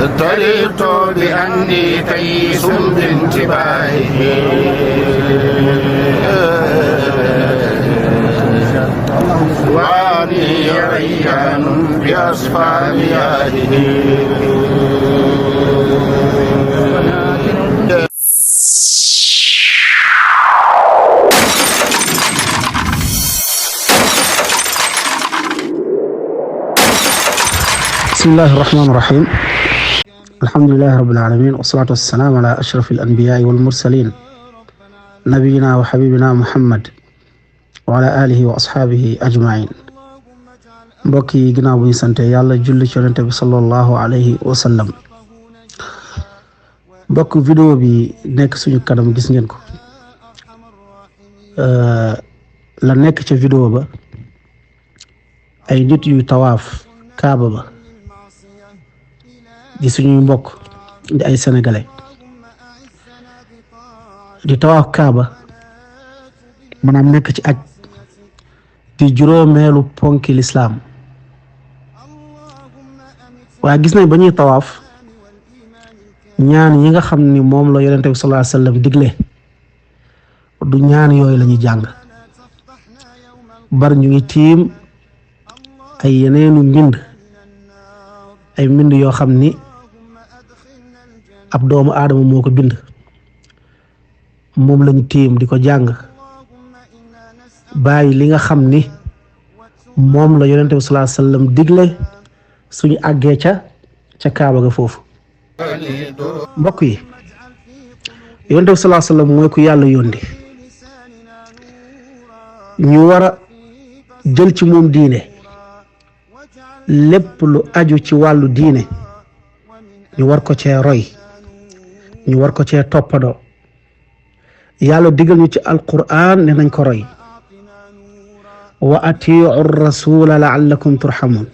طربت بأني كيس بانتباهه واني ريان بأصفى مياهه. بسم الله الرحمن الرحيم. الحمد لله رب العالمين والصلاة والسلام على أشرف الأنبياء والمرسلين نبينا وحبيبنا محمد وعلى آله وأصحابه أجمعين. mbokk yi ginnaaw bu ñu sante yàlla julli ci yonent bi sallallahu alayhi wa sallam. mbokk vidéo bi nekk suñu kanam gis ngeen ko. la nekk ca vidéo ba ay nit yu tawaaf kaaba ba di suñuy mbokk di ay sénégalais di tawaaf kaaba maanaam nekk ci aj di juróomeelu ponki lislaam. waaye gis nañ ba ñuy tawaaf ñaan yi nga xam ni moom la yonent bi sallallahu alayhi wa sallam digle du ñaan yooyu la ñuy jàng. bari ñu ngi tiim ay yeneenu mbind ay mbind yoo xam ni ab doomu aadama moo ko bind moom lañu tiim di ko jàng bàyyi li nga xam ni moom la yonent bi sallallahu alayhi wa sallam digle suñu àggee ca kaaba ga foofu. mbokk yi yonent bi sallallahu alayhi wa sallam mooy ku yàlla yónni ñu war a jël ci moom diine lépp lu aju ci wàllu diine ñu war ko cee roy ñu war ko cee toppandoo. yàlla digal ñu ci alquran ne nañ ko roy wa atiu rasula laallakum turhamun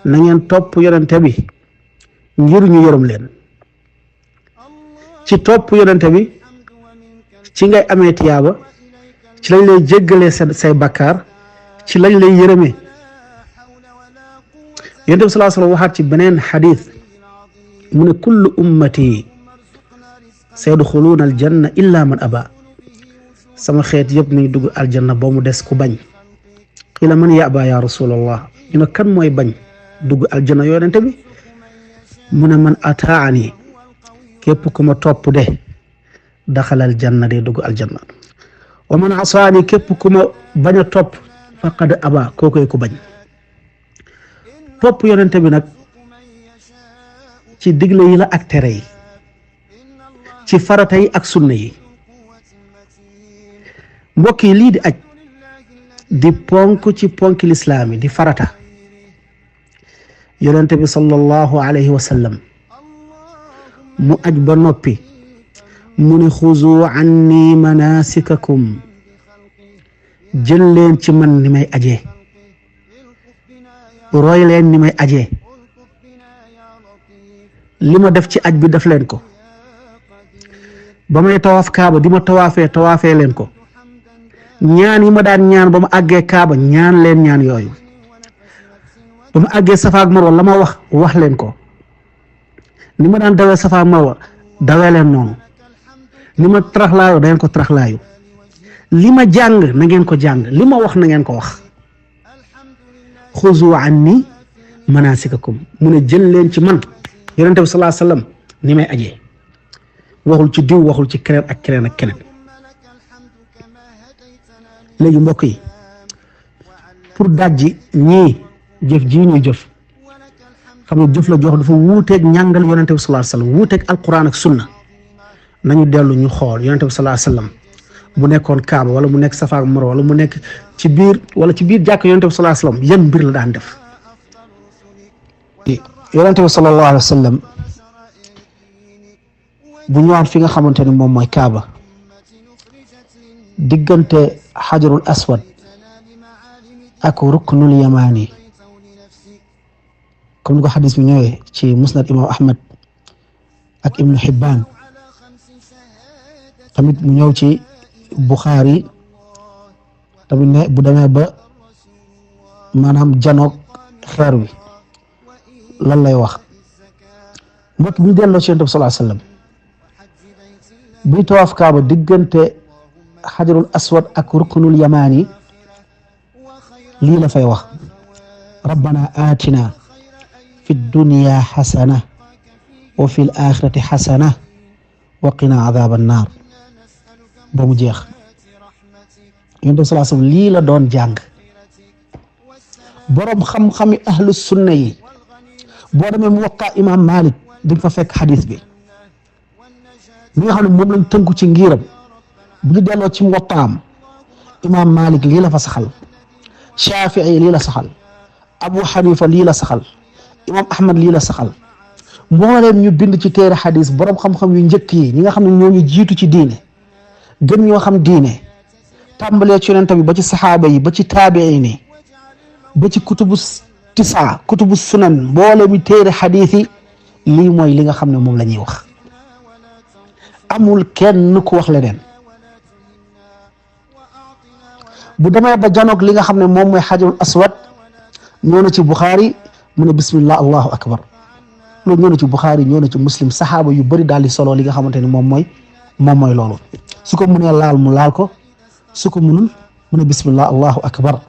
na ngeen topp yonente bi ngir ñu yërëm leen. ci topp yonente bi ci ngay amee tiyaaba, ci lañ lay jéggalee say bakkaar, ci lañ lay yërëmee. yonente bi sallallahu alayhi wa sallam waxaat ci beneen xadis mu ne kullu ummati sayadxuluuna aljanna illa man aba. sama xeet yëpp nañ dugg aljanna ba mu des ku bañ. qiila man yaba ya rasulallah, ñu ne kan mooy bañ dugg aljanna yonente bi mu ne man ataani, képp ku ma topp de daxala aljanna de dugg aljanna. wa man asaani, képp ku ma bañ a topp faqad aba, kookoy ku bañ. topp yonente bi nag ci digle yi la ak tere yi, ci farata yi ak sunna yi. mbokk yi lii di aj di ponk ci ponki lislaam yi di farata. yonente bi sallallahu alayhi wa sallam mu aj ba noppi mu ne xuzu anni manasikakum, jël leen ci man ni may ajee, roy leen ni may ajee. li ma def ci aj bi def leen ko. ba may tawaaf kaaba di ma tawaafee leen ko. ñaan yi ma daan ñaan ba ma àggee kaaba ñaan leen ñaan yooyu. ba ma àggee safa ak marwa la ma wax leen ko. ni ma daan dawee safa ak marwa dawee leen noonu. ni ma taraxlaayu da ngeen ko taraxlaayu. li ma jàng na ngeen ko jàng, li ma wax na ngeen ko wax. xuzu anni manasikakum, mu ne jël leen ci man yonente bi sallallahu alayhi wa sallam ni may ajee. waxul ci diw, waxul ci keneen ak keneen ak keneen. léegi mbokk yi pour dajji ñii jëf jii ñuy jëf xam ne jëf la jox dafa wuuteeg ñàngal yonente bi sallallahu alayhi wa sallam, wuuteeg alquran ak sunna. nañu dellu ñu xool yonente bi sallallahu alayhi wa sallam bu nekkoon kaaba wala mu nekk safa ak marwa wala mu nekk ci biir jàkk yonente bi sallallahu alayhi wa sallam yan mbir la daan def. yonente bi sallallahu alayhi wa sallam bu ñëwaat fi nga xamante ni moom mooy kaaba, diggante xajarul aswad ak ruknul yamaani, comme ni ko xadis bi ñëwee ci musnad imam ahmad ak ibnu Hibbaan, tamit mu ñëw ci Buxaari tamit ne bu demee ba maanaam janoog xeer wi lan lay wax mbokk bi ñu delloo ci Yonent bi sallallahu alayhi wa sallam buy tawaaf kaaba diggante xajarul aswad ak ruknul yamaani lii la fay wax rabbana atina fi dunya xasana wa fi l axirati xasana wa qina adaba annar ba mu jeex. Yonent bi sallallahu alayhi wa sallam lii la doon jàng. boroom xam-xami ahlu sunna yi boo demee Muwatta imam Malik di nga fa fekk xadis bi mi nga xam ne moom lañ tënku ci ngiram bu ñu delloo ci Muwattaam imam Malik lii la fa saxal, Shafii lii la saxal, Abu Hanifa lii la saxal, imam Ahmad lii la saxal. mbooleem ñu bind ci téere xadis boroom xam-xam yu njëkk yi ñi nga xam ne ñoo ñu jiitu ci diine gën ñoo xam diine tàmbalee ci yonent bi ba ci saxaaba yi ba ci taabiin yi ba ci kutubu tisaa kutubu sunan mboole mi téere xadiis yi lii mooy li nga xam ne moom la ñuy wax. amul kenn ku wax leneen. bu demee ba janoog li nga xam ne moom mooy xajarul aswad ñëw na ci Buxaari mu ne bismillah allahu akbar loolu ñëw na ci Buxaari ñëw na ci muslim saxaaba yu bëri daal di solo li nga xamante ni moom mooy loolu. su ko mënee laal mu laal ko su ko mënul mu ne bismillah allahu akbar.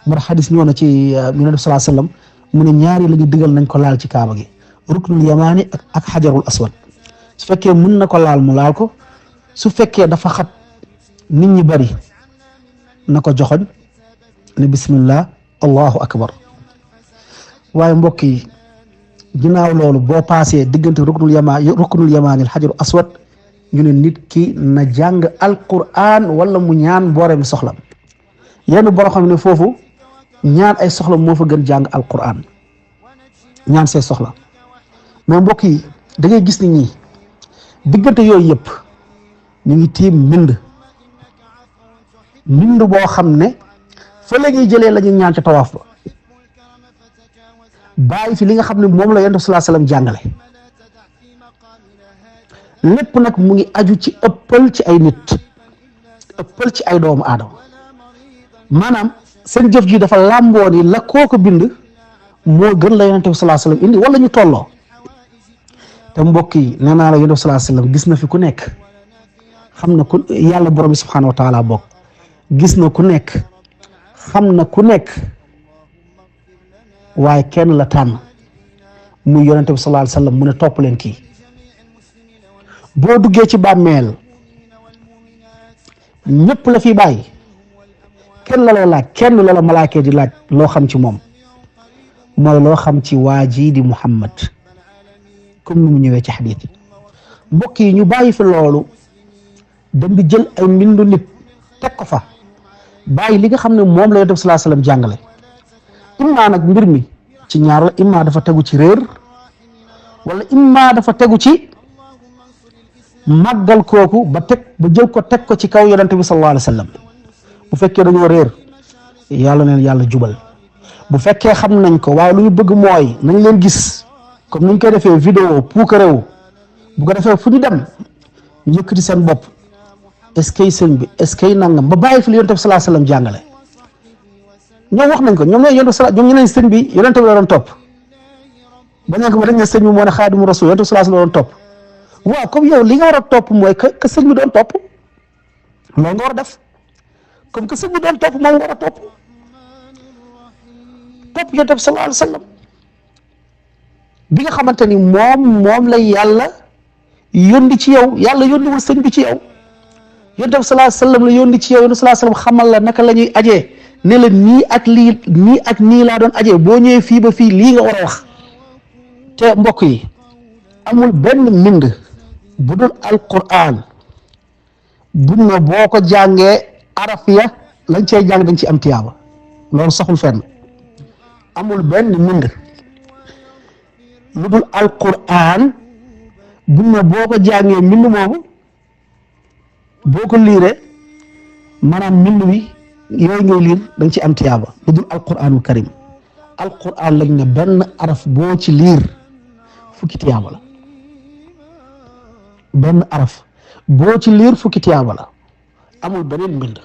mar xadis ñëw na ci Yonent bi sallallahu alayhi wa sallam mu ne ñaari la ñu digal nañ ko laal ci kaaba gi ruknul yamaani ak xajarul aswad. su fekkee mën na ko laal mu laal ko su fekkee dafa xat nit ñi bari na ko joxoñ ne bismillah allahu akbar. waaye mbokk yi ginnaaw loolu boo paasee diggante ruknul yamaani xajarul aswad ñu ne nit ki na jàng alquran wala mu ñaan boore mi soxlam. yenn boo xam ne foofu ñaan ay soxla moo fa gën jàng alquran ñaan say soxla. mais mbokk yi da ngay gis ni ñi diggante yooyu yëpp ñu ngi tiim mbind boo xam ne fa la ñuy jëlee la ñuy ñaan ca tawaaf ba bàyyi fi li nga xam ne moom la Yonent bi sallallahu alayhi wasallam jàngale. lépp nag mu ngi aju ci ëppal ci ay nit ëppal ci ay doomu aadama maanaam seen jëf ji dafa làmboo ni la kooko bind moo gën la Yonent bi sallallahu alayhi wasallam indi wala ñu tolloo. te mbokk yi nee naa la Yonent bi sallallahu alayhi wasallam gis na fi ku nekk xam na ku yàlla borom bi subhanahu wa taala bokk gis na ku nekk xam na ku nekk waaye kenn la tànn muy Yonent bi sallallahu alayhi wasallam mu ne topp leen kii. boo duggee ci bàmmeel ñëpp la fi bàyyi kenn la lay laaj kenn la la malaaka di laaj loo xam ci moom mooy loo xam ci waa ji di Muhammad comme ni mu ñëwee ci xadiis yi. mbokk yi ñu bàyyi fi loolu dem di jël ay mbindu nit teg ko fa bàyyi li nga xam ne moom la Yonent bi sallallahu alayhi wasallam jàngale. imma nag mbir mi ci ñaar la imma dafa tegu ci réer wala imma dafa tegu ci màggal kooku ba jël ko teg ko ci kaw Yonent bi sallallahu alayhi wasallam. bu fekkee dañoo réer yàlla neen yàlla jubal bu fekkee xam nañ ko waaye lu ñu bëgg mooy nañ leen gis comme niñ koy defee vidéo puukarewu bu ko defee fu ñu dem ñu yëkkati seen bopp est-ce que sëñ bi est-ce que nangam ba bàyyi fi li Yonent bi sallallahu alayhi wasallam jàngale. ñoom wax nañ ko ñoom ñoom ñu ne sëñ bi Yonent bi la doon topp ba nekk ba dañ ne sëñ bi moo ne xaadimu rasul Yonent bi sallallahu alayhi wasallam la doon topp. waaw comme yow li nga war a topp mooy que sëñ bi doon topp loolu nga war a def comme que sëñ bi doon topp moom nga war a topp Yonent bi sallallahu alayhi wasallam bi nga xamante ni moom la yàlla yónni ci yow yàlla yónniwul sëñ bi ci yow Yonent bi sallallahu alayhi wasallam la yónni ci yow Yonent bi sallallahu alayhi wasallam xamal la naka la ñuy ajee ne la nii ak nii laa doon ajee boo ñëwee fii ba fii lii nga war a wax. te mbokk yi amul benn mbind bu dul alquran buñ na boo ko jàngee araf ya lañ cey jàng dañ ci am tiyaaba loolu saxul fenn. amul benn mbind lu dul alquran buñ na boo ko jàngee mbind moomu boo ko liiree maanaam mbind wi yooyu ngay liir dañ ci am tiyaaba lu dul alquranul karim. alquran lañ ne benn araf boo ci liir fukki tiyaaba la. benn araf boo ci liir fukki tiyaaba la amul beneen mbind.